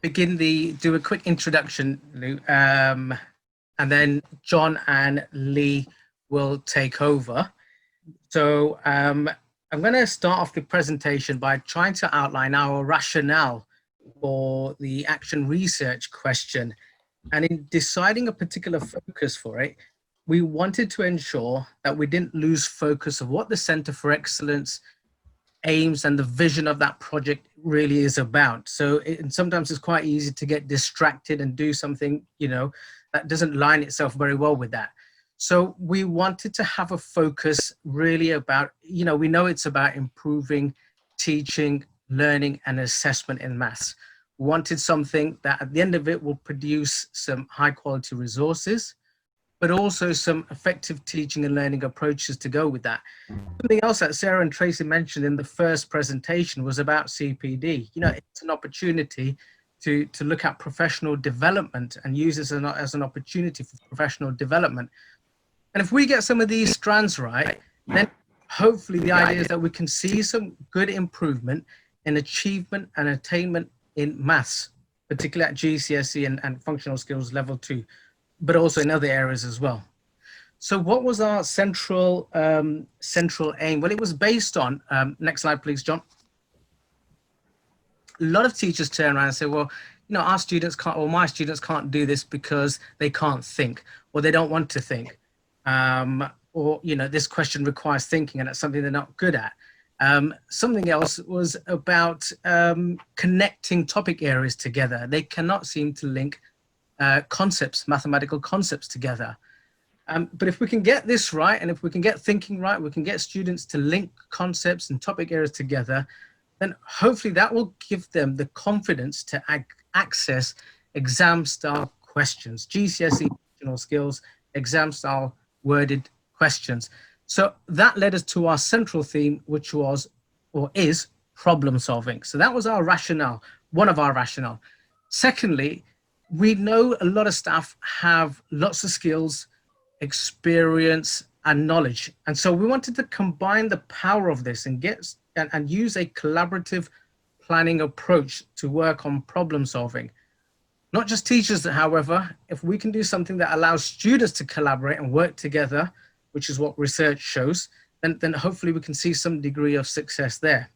do a quick introduction, Lou, and then John and Lee will take over. So I'm going to start off the presentation by trying to outline our rationale for the action research question. And in deciding a particular focus for it, we wanted to ensure that we didn't lose focus of what the Centre for Excellence aims and the vision of that project really is about. So sometimes it's quite easy to get distracted and do something, that doesn't line itself very well with that. So we wanted to have a focus really about, we know it's about improving teaching, learning and assessment in maths. We wanted something that at the end of it will produce some high quality resources, but also some effective teaching and learning approaches to go with that. Something else that Sarah and Tracy mentioned in the first presentation was about CPD. It's an opportunity to look at professional development and use this as an opportunity for professional development. And if we get some of these strands right, then hopefully the idea is that we can see some good improvement in achievement and attainment in maths, particularly at GCSE and functional skills level 2, but also in other areas as well. So what was our central aim? Well, it was based on, next slide, please, John. A lot of teachers turn around and say, well, our students can't, or my students can't do this because they can't think, or they don't want to think. Or, this question requires thinking and that's something they're not good at. Something else was about connecting topic areas together. They cannot seem to link mathematical concepts together. But if we can get this right, and if we can get thinking right, we can get students to link concepts and topic areas together, then hopefully that will give them the confidence to access exam-style questions, GCSE functional skills, exam-style worded questions. So that led us to our central theme, which was, or is, problem solving. So that was our rationale, one of our rationale. Secondly, we know a lot of staff have lots of skills, experience and knowledge. And so we wanted to combine the power of this and use a collaborative planning approach to work on problem solving. Not just teachers, however, if we can do something that allows students to collaborate and work together, which is what research shows, then hopefully we can see some degree of success there.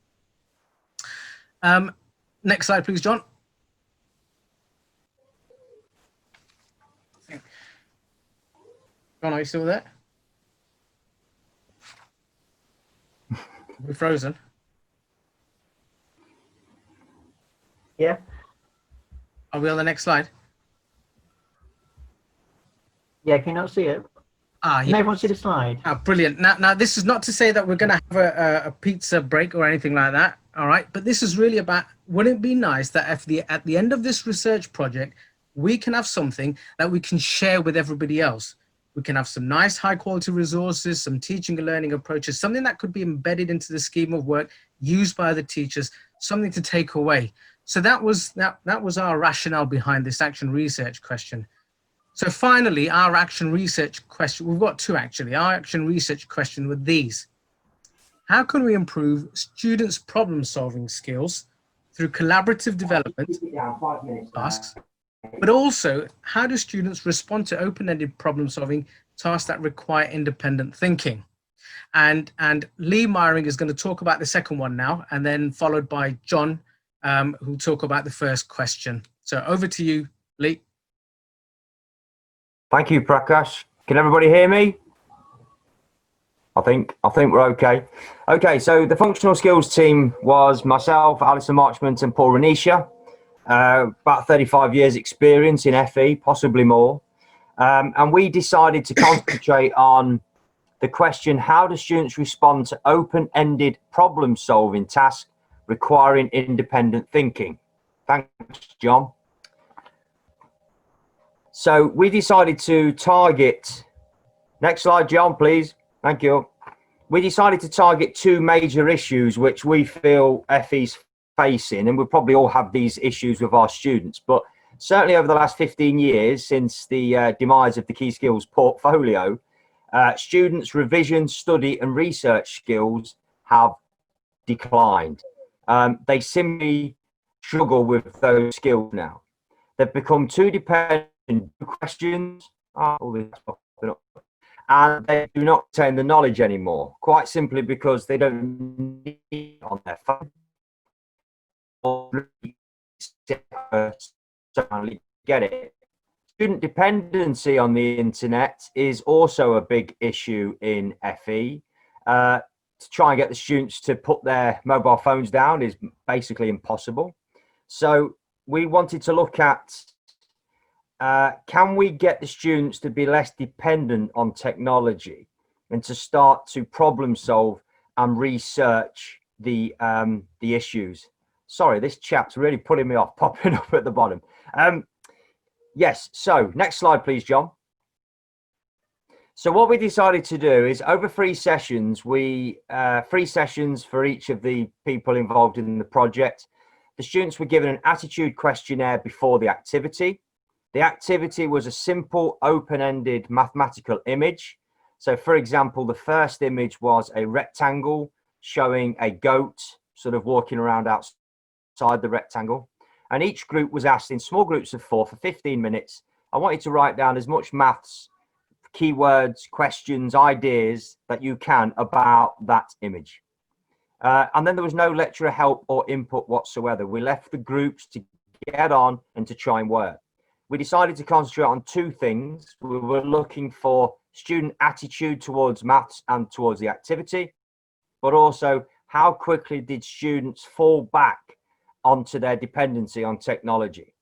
Next slide, please, John. John, are you still there? We're frozen. Yeah. Are we on the next slide? Yeah, can you not see it? Yeah. Can everyone see the slide? Brilliant. Now, this is not to say that we're going to have a pizza break or anything like that. All right. But this is really about, wouldn't it be nice that at the end of this research project, we can have something that we can share with everybody else. We can have some nice high quality resources, some teaching and learning approaches, something that could be embedded into the scheme of work, used by the teachers, something to take away. So that was our rationale behind this action research question. So finally, our action research question, we've got two actually. Our action research question were these. How can we improve students' problem solving skills through collaborative development tasks? But also, how do students respond to open-ended problem-solving tasks that require independent thinking? And Lee Myring is going to talk about the second one now, and then followed by John, who'll talk about the first question. So over to you, Lee. Thank you, Prakash. Can everybody hear me? I think we're okay. Okay, so the functional skills team was myself, Alison Marchmont, and Paul Renisha. About 35 years experience in FE, possibly more. And we decided to concentrate on the question, how do students respond to open-ended problem-solving tasks requiring independent thinking? Thanks, John. So we decided to target, next slide, John, please. Thank you. We decided to target two major issues which we feel FE's facing, and we'll probably all have these issues with our students, but certainly over the last 15 years since the demise of the Key Skills portfolio, students' revision, study and research skills have declined. They simply struggle with those skills now. They've become too dependent on questions, and they do not retain the knowledge anymore, quite simply because they don't need it on their phone. Get it. Student dependency on the internet is also a big issue in FE. To try and get the students to put their mobile phones down is basically impossible. So we wanted to look at, can we get the students to be less dependent on technology and to start to problem solve and research the issues? Sorry, this chat's really putting me off, popping up at the bottom. Yes, so next slide, please, John. So what we decided to do is over 3 sessions, 3 sessions for each of the people involved in the project. The students were given an attitude questionnaire before the activity. The activity was a simple open-ended mathematical image. So for example, the first image was a rectangle showing a goat sort of walking around outside the rectangle. And each group was asked in small groups of 4 for 15 minutes. I want you to write down as much maths, keywords, questions, ideas that you can about that image. And then there was no lecturer help or input whatsoever. We left the groups to get on and to try and work. We decided to concentrate on 2 things. We were looking for student attitude towards maths and towards the activity, but also how quickly did students fall back onto their dependency on technology.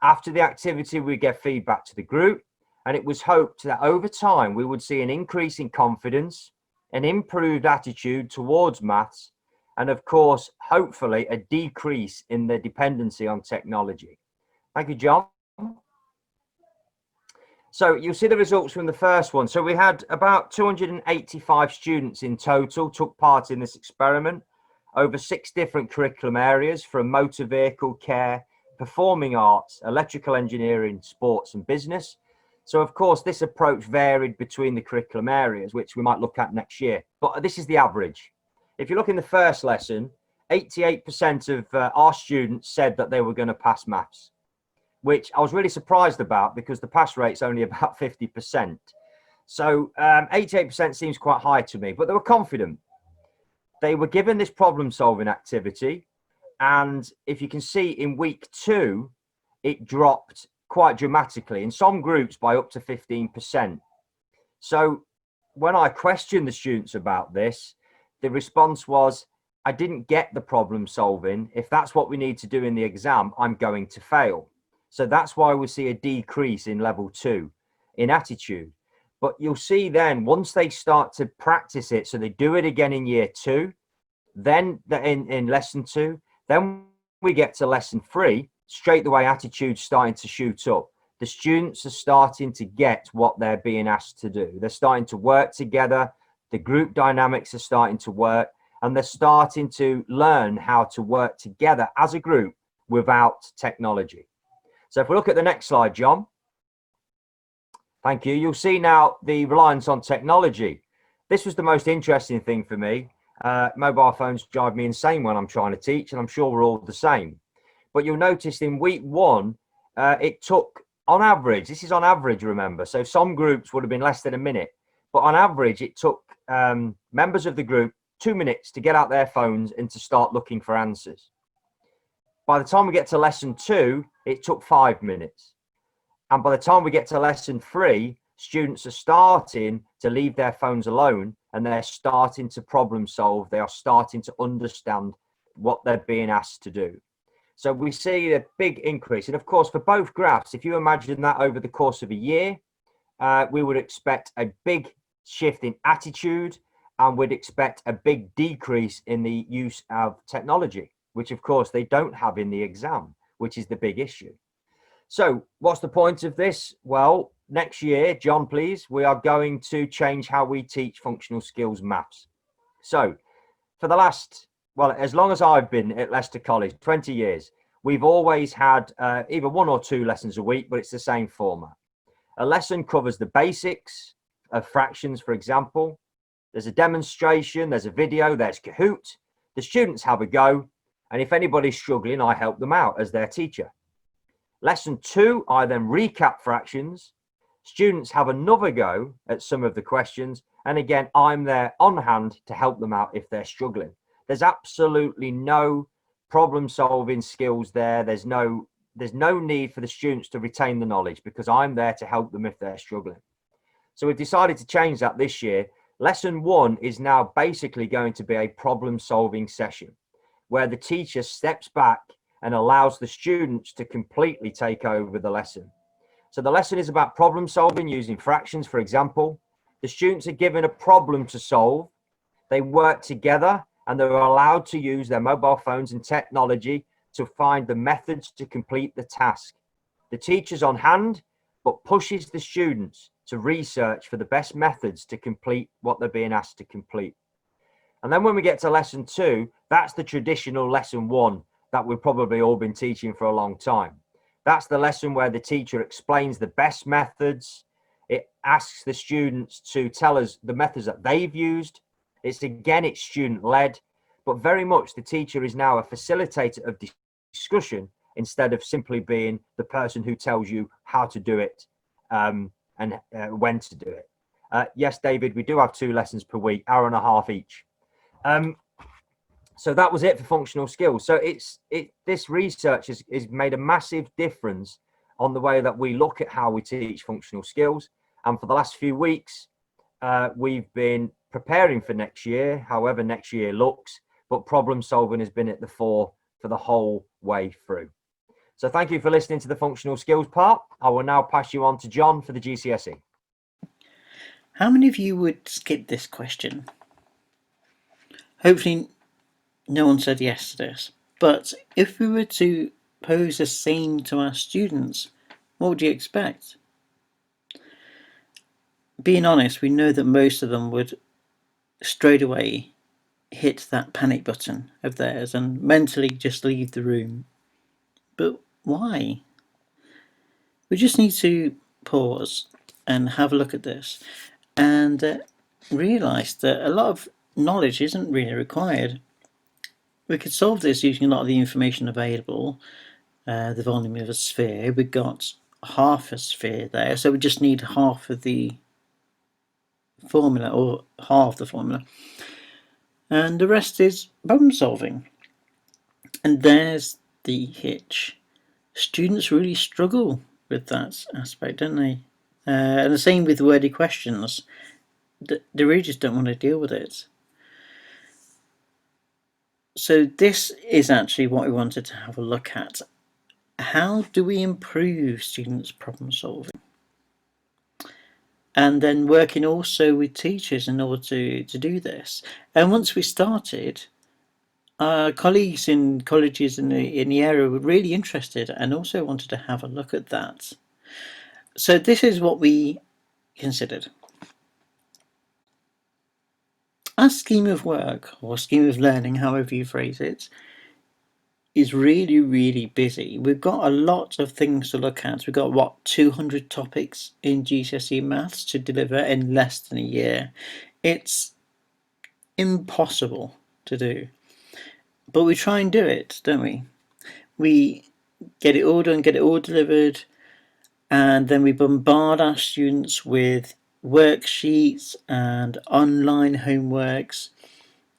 After the activity, we gave feedback to the group, and it was hoped that over time we would see an increase in confidence, an improved attitude towards maths, and of course, hopefully a decrease in their dependency on technology. Thank you, John. So you'll see the results from the first one. So we had about 285 students in total took part in this experiment over 6 different curriculum areas, from motor vehicle care, performing arts, electrical engineering, sports and business. So of course this approach varied between the curriculum areas, which we might look at next year, but this is the average. If you look in the first lesson, 88% of our students said that they were going to pass maths, which I was really surprised about because the pass rate's only about 50%. So 88% seems quite high to me, but they were confident. They were given this problem solving activity, and if you can see in week 2, it dropped quite dramatically in some groups by up to 15%. So when I questioned the students about this, the response was, I didn't get the problem solving. If that's what we need to do in the exam, I'm going to fail. So that's why we see a decrease in level 2 in attitude. But you'll see then once they start to practice it, so they do it again in year 2, then in lesson 2, then we get to lesson 3, straight away attitude's starting to shoot up. The students are starting to get what they're being asked to do. They're starting to work together. The group dynamics are starting to work, and they're starting to learn how to work together as a group without technology. So if we look at the next slide, John. Thank you. You'll see now the reliance on technology. This was the most interesting thing for me. Mobile phones drive me insane when I'm trying to teach, and I'm sure we're all the same. But you'll notice in week 1, it took, on average, this is on average, remember, so some groups would have been less than a minute, but on average, it took members of the group 2 minutes to get out their phones and to start looking for answers. By the time we get to lesson 2, it took 5 minutes. And by the time we get to lesson 3, students are starting to leave their phones alone, and they're starting to problem solve. They are starting to understand what they're being asked to do. So we see a big increase. And of course, for both graphs, if you imagine that over the course of a year, we would expect a big shift in attitude, and we'd expect a big decrease in the use of technology, which of course they don't have in the exam, which is the big issue. So what's the point of this? Well, next year, John, please, we are going to change how we teach functional skills maths. So for the last, well, as long as I've been at Leicester College, 20 years, we've always had either 1 or 2 lessons a week, but it's the same format. A lesson covers the basics of fractions, for example. There's a demonstration, there's a video, there's Kahoot. The students have a go, And if anybody's struggling, I help them out as their teacher. Lesson 2, I then recap fractions. Students have another go at some of the questions. And again, I'm there on hand to help them out if they're struggling. There's absolutely no problem solving skills there. There's no need for the students to retain the knowledge because I'm there to help them if they're struggling. So we've decided to change that this year. Lesson 1 is now basically going to be a problem solving session where the teacher steps back and allows the students to completely take over the lesson. So the lesson is about problem solving using fractions, for example. The students are given a problem to solve. They work together and they're allowed to use their mobile phones and technology to find the methods to complete the task. The teacher's on hand, but pushes the students to research for the best methods to complete what they're being asked to complete. And then when we get to lesson 2, that's the traditional lesson 1 that we've probably all been teaching for a long time. That's the lesson where the teacher explains the best methods. It asks the students to tell us the methods that they've used. It's student led, but very much the teacher is now a facilitator of discussion instead of simply being the person who tells you how to do it and when to do it. Yes, David, we do have 2 lessons per week, hour and a half each. So that was it for functional skills. So this research has made a massive difference on the way that we look at how we teach functional skills. And for the last few weeks, we've been preparing for next year, however next year looks, but problem solving has been at the fore for the whole way through. So thank you for listening to the functional skills part. I will now pass you on to John for the GCSE. How many of you would skip this question? Hopefully no one said yes to this, but if we were to pose the same to our students, what would you expect? Being honest, we know that most of them would straight away hit that panic button of theirs and mentally just leave the room. But why? We just need to pause and have a look at this and realise that a lot of knowledge isn't really required. We could solve this using a lot of the information available. The volume of a sphere, we've got half a sphere there, so we just need half of the formula or half the formula, and the rest is problem solving. And there's the hitch. Students really struggle with that aspect, don't they? And the same with wordy questions. They really just don't want to deal with it. So this is actually what we wanted to have a look at. How do we improve students' problem solving? And then working also with teachers in order to do this. And once we started, our colleagues in colleges in the area were really interested and also wanted to have a look at that. So this is what we considered. Our scheme of work, or scheme of learning, however you phrase it, is really, really busy. We've got a lot of things to look at. We've got, 200 topics in GCSE maths to deliver in less than a year. It's impossible to do. But we try and do it, don't we? We get it all done, get it all delivered, and then we bombard our students with worksheets and online homeworks,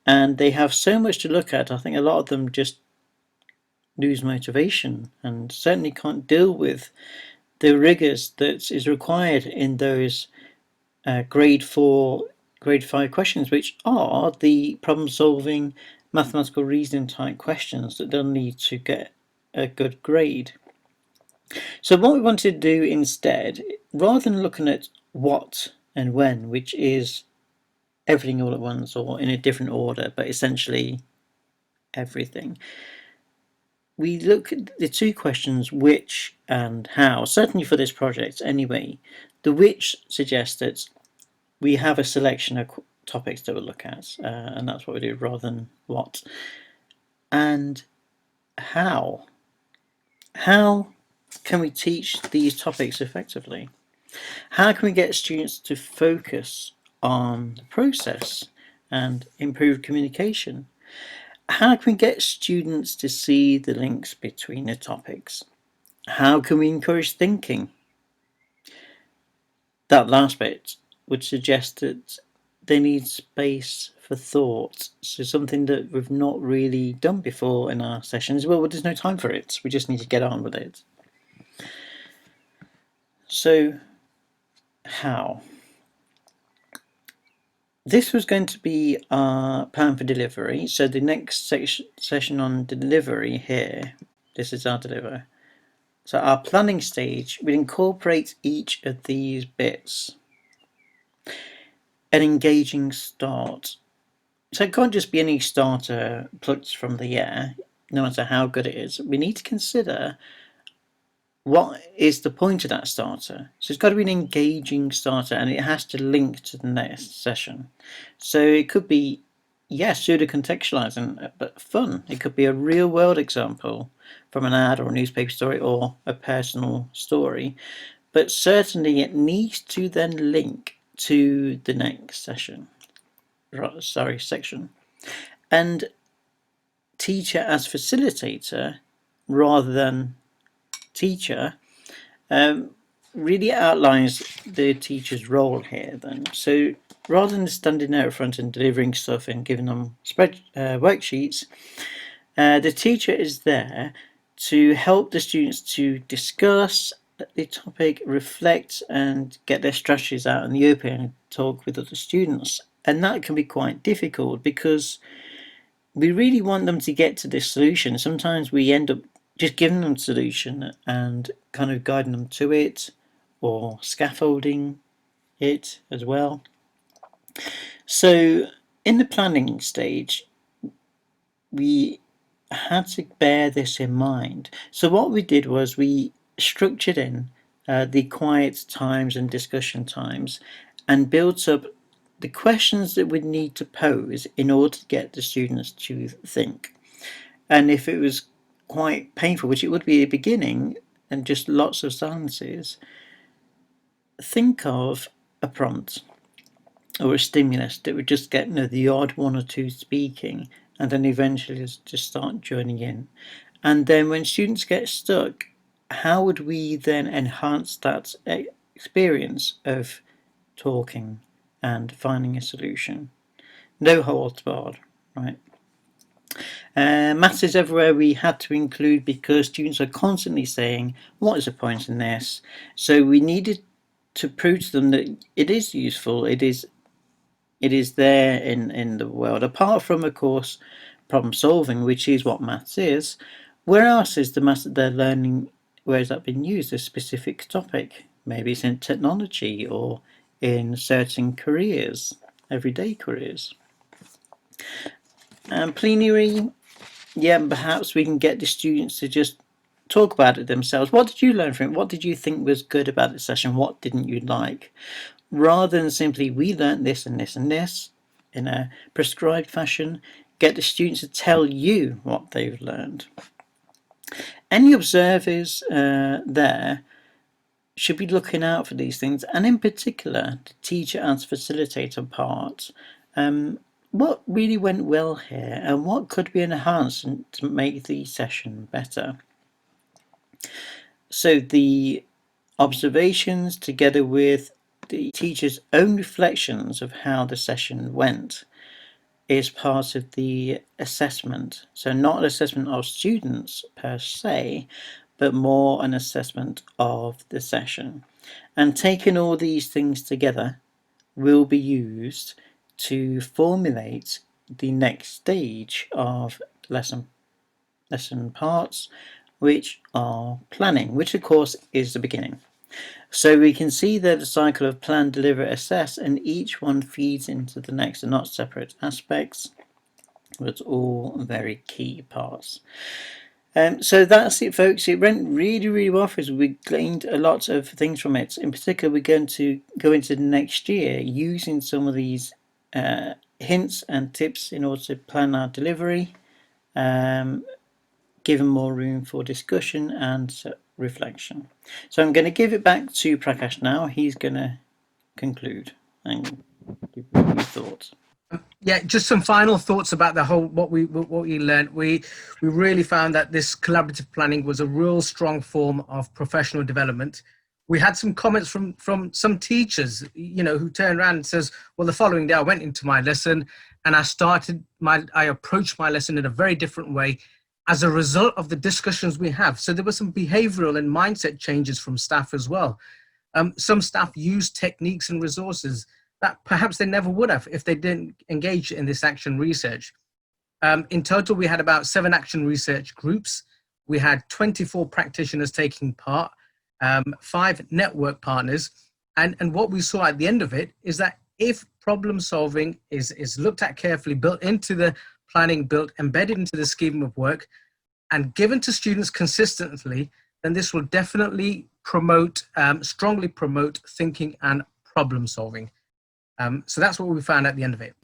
and they have so much to look at. I think a lot of them just lose motivation and certainly can't deal with the rigors that is required in those grade 4, grade 5 questions, which are the problem solving mathematical reasoning type questions that they'll need to get a good grade. So what we wanted to do instead, rather than looking at what and when, which is everything all at once or in a different order, but essentially everything, we look at the 2 questions, which and how, certainly for this project anyway. The which suggests that we have a selection of topics to look at, and that's what we do rather than what. And how can we teach these topics effectively? How can we get students to focus on the process and improve communication? how can we get students to see the links between the topics? How can we encourage thinking? That last bit would suggest that they need space for thought. So something that we've not really done before in our sessions. Well, there's no time for it. We just need to get on with it. So, how? This was going to be our plan for delivery. So the next session on delivery here, this is our deliver. So our planning stage will incorporate each of these bits. An engaging start. So it can't just be any starter plucked from the air, no matter how good it is. We need to consider what is the point of that starter. So it's got to be an engaging starter, and it has to link to the next session. So it could be, yes, pseudo-contextualizing, but fun. It could be a real-world example from an ad or a newspaper story or a personal story. But certainly it needs to then link to the next section. Section. And teacher as facilitator rather than teacher really outlines the teacher's role here then. So rather than standing out front and delivering stuff and giving them worksheets, the teacher is there to help the students to discuss the topic, reflect and get their strategies out in the open and talk with other students. And that can be quite difficult because we really want them to get to this solution. Sometimes we end up just giving them a solution and kind of guiding them to it or scaffolding it as well. So in the planning stage, we had to bear this in mind. So what we did was we structured in the quiet times and discussion times and built up the questions that we'd need to pose in order to get the students to think. And if it was quite painful, which it would be at the beginning, and just lots of silences, think of a prompt or a stimulus that would just get the odd one or two speaking, and then eventually just start joining in. And then when students get stuck, how would we then enhance that experience of talking and finding a solution? No holds barred, right? Maths is everywhere we had to include because students are constantly saying, what is the point in this? So we needed to prove to them that it is useful, it is there in the world. Apart from, of course, problem solving, which is what maths is, where else is the maths that they're learning, where has that been used? A specific topic. Maybe it's in technology or in certain careers, everyday careers. And plenary, yeah, perhaps we can get the students to just talk about it themselves. What did you learn from it? What did you think was good about the session? What didn't you like? Rather than simply, we learned this and this and this in a prescribed fashion, get the students to tell you what they've learned. Any observers there should be looking out for these things, and in particular, the teacher as facilitator part. What really went well here, and what could be enhanced to make the session better? So the observations together with the teacher's own reflections of how the session went is part of the assessment. So not an assessment of students per se, but more an assessment of the session. And taking all these things together will be used to formulate the next stage of lesson parts, which are planning, which of course is the beginning. So we can see that the cycle of plan, deliver, assess, and each one feeds into the next. They're not separate aspects, but all very key parts. So that's it, folks. It went really, really well for us. We gained a lot of things from it. In particular, we're going to go into the next year using some of these hints and tips in order to plan our delivery, given more room for discussion and reflection. So I'm going to give it back to Prakash now. He's going to conclude and give you thoughts. Yeah, just some final thoughts about the whole what we learned. We really found that this collaborative planning was a real strong form of professional development. We had some comments from some teachers, who turned around and says, well, the following day I went into my lesson and I approached my lesson in a very different way as a result of the discussions we have. So there were some behavioral and mindset changes from staff as well. Some staff used techniques and resources that perhaps they never would have if they didn't engage in this action research. In total, we had about 7 action research groups. We had 24 practitioners taking part, 5 network partners. And what we saw at the end of it is that if problem solving is looked at carefully, built into the planning, embedded into the scheme of work, and given to students consistently, then this will definitely strongly promote thinking and problem solving. So that's what we found at the end of it.